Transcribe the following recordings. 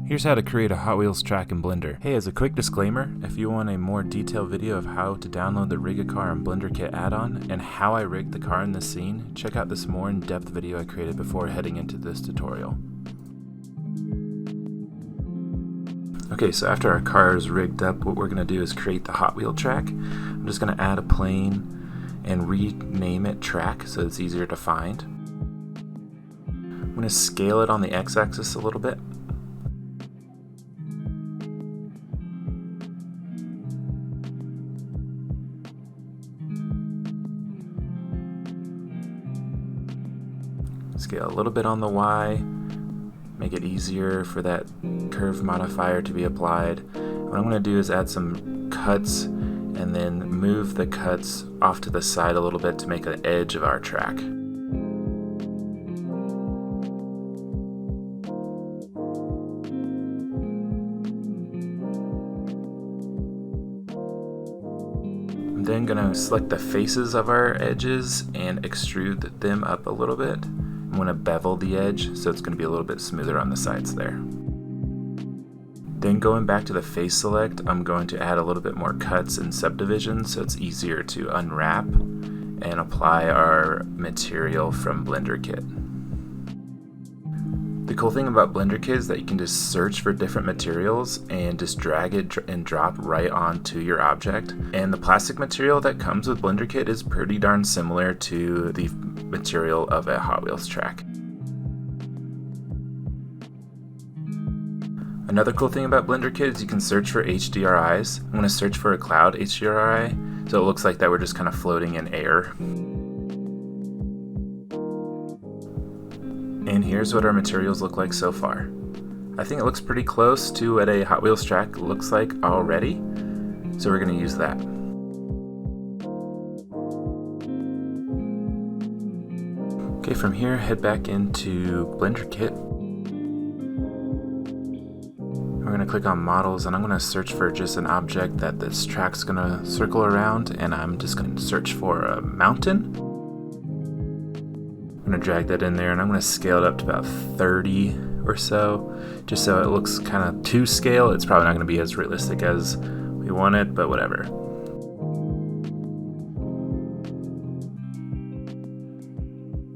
Here's how to create a Hot Wheels track in Blender. Hey, as a quick disclaimer, if you want a more detailed video of how to download the Rig a Car in Blender Kit add-on and how I rigged the car in this scene, check out this more in-depth video I created before heading into this tutorial. Okay, so after our car is rigged up, what we're going to do is create the Hot Wheel track. I'm just going to add a plane and rename it track so it's easier to find. I'm going to scale it on the x-axis a little bit. Scale a little bit on the Y, make it easier for that curve modifier to be applied. What I'm going to do is add some cuts and then move the cuts off to the side a little bit to make an edge of our track. I'm then going to select the faces of our edges and extrude them up a little bit. I'm going to bevel the edge so it's going to be a little bit smoother on the sides there. Then going back to the face select, I'm going to add a little bit more cuts and subdivisions so it's easier to unwrap and apply our material from Blender Kit. The cool thing about Blender Kit is that you can just search for different materials and just drag it and drop right onto your object. And the plastic material that comes with Blender Kit is pretty darn similar to the material of a Hot Wheels track. Another cool thing about Blender Kit is you can search for HDRIs. I'm going to search for a cloud HDRI so it looks like that we're just kind of floating in air. And here's what our materials look like so far. I think it looks pretty close to what a Hot Wheels track looks like already, so we're going to use that. Okay, from here head back into Blender Kit. We're going to click on models and I'm going to search for just an object that this track's going to circle around, and I'm just going to search for a mountain. I'm going to drag that in there and I'm going to scale it up to about 30 or so, just so it looks kind of to scale. It's probably not going to be as realistic as we wanted, but whatever.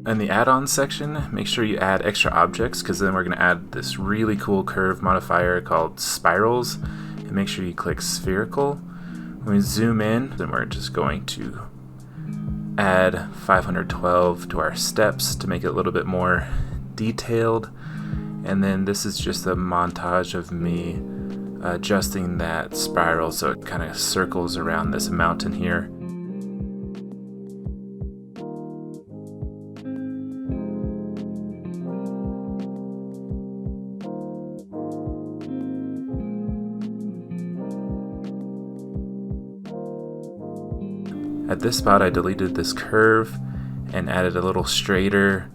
In the add-on section, make sure you add extra objects, because then we're going to add this really cool curve modifier called spirals, and make sure you click spherical. When we zoom in, then we're just going to add 512 to our steps to make it a little bit more detailed, and then this is just a montage of me adjusting that spiral so it kind of circles around this mountain here. At this spot I deleted this curve and added a little straighter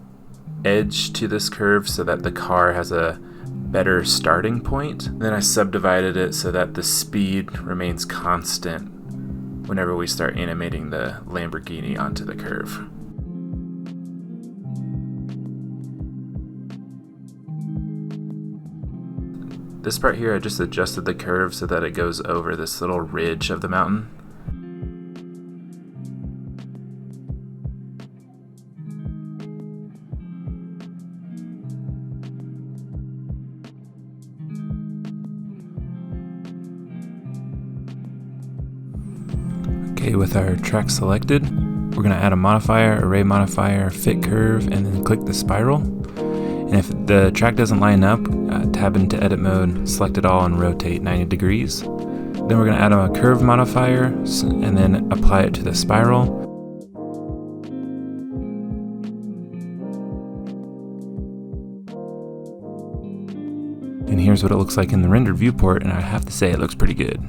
edge to this curve so that the car has a better starting point. Then I subdivided it so that the speed remains constant whenever we start animating the Lamborghini onto the curve. This part here I just adjusted the curve so that it goes over this little ridge of the mountain. Okay, with our track selected, we're going to add a modifier, array modifier, fit curve, and then click the spiral. And if the track doesn't line up, tab into edit mode, select it all, and rotate 90 degrees. Then we're going to add a curve modifier and then apply it to the spiral. And here's what it looks like in the rendered viewport, and I have to say it looks pretty good.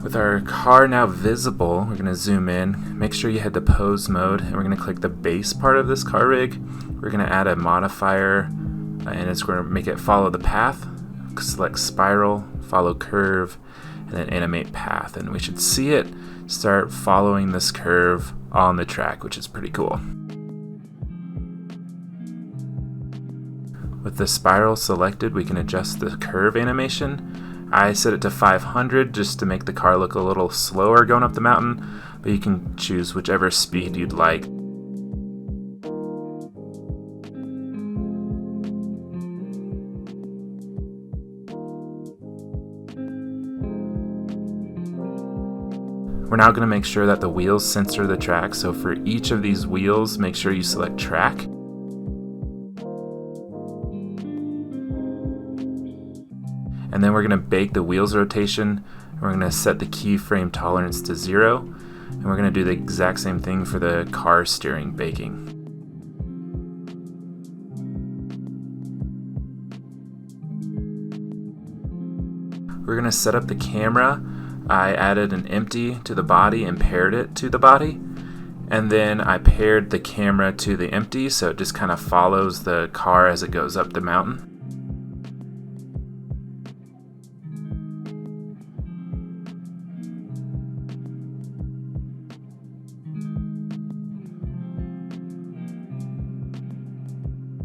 With our car now visible, we're going to zoom in, make sure you hit the pose mode, and we're going to click the base part of this car rig. We're going to add a modifier, and it's going to make it follow the path. Select spiral, follow curve, and then animate path, and we should see it start following this curve on the track, which is pretty cool. With the spiral selected, we can adjust the curve animation. I set it to 500 just to make the car look a little slower going up the mountain, but you can choose whichever speed you'd like. We're now going to make sure that the wheels censor the track, so for each of these wheels, make sure you select track. And then we're going to bake the wheels rotation, and we're going to set the keyframe tolerance to 0, and we're going to do the exact same thing for the car steering baking. We're going to set up the camera. I added an empty to the body and paired it to the body, and then I paired the camera to the empty so it just kind of follows the car as it goes up the mountain.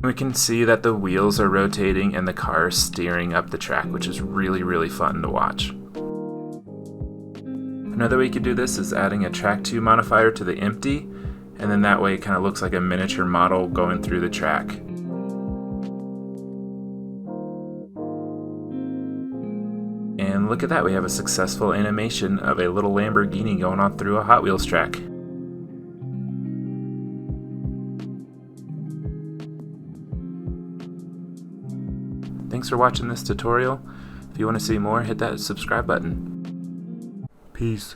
We can see that the wheels are rotating and the car is steering up the track, which is really fun to watch. Another way you could do this is adding a track 2 modifier to the empty, and then that way it kind of looks like a miniature model going through the track. And look at that, we have a successful animation of a little Lamborghini going on through a Hot Wheels track. Thanks for watching this tutorial. If you want to see more, hit that subscribe button. Peace.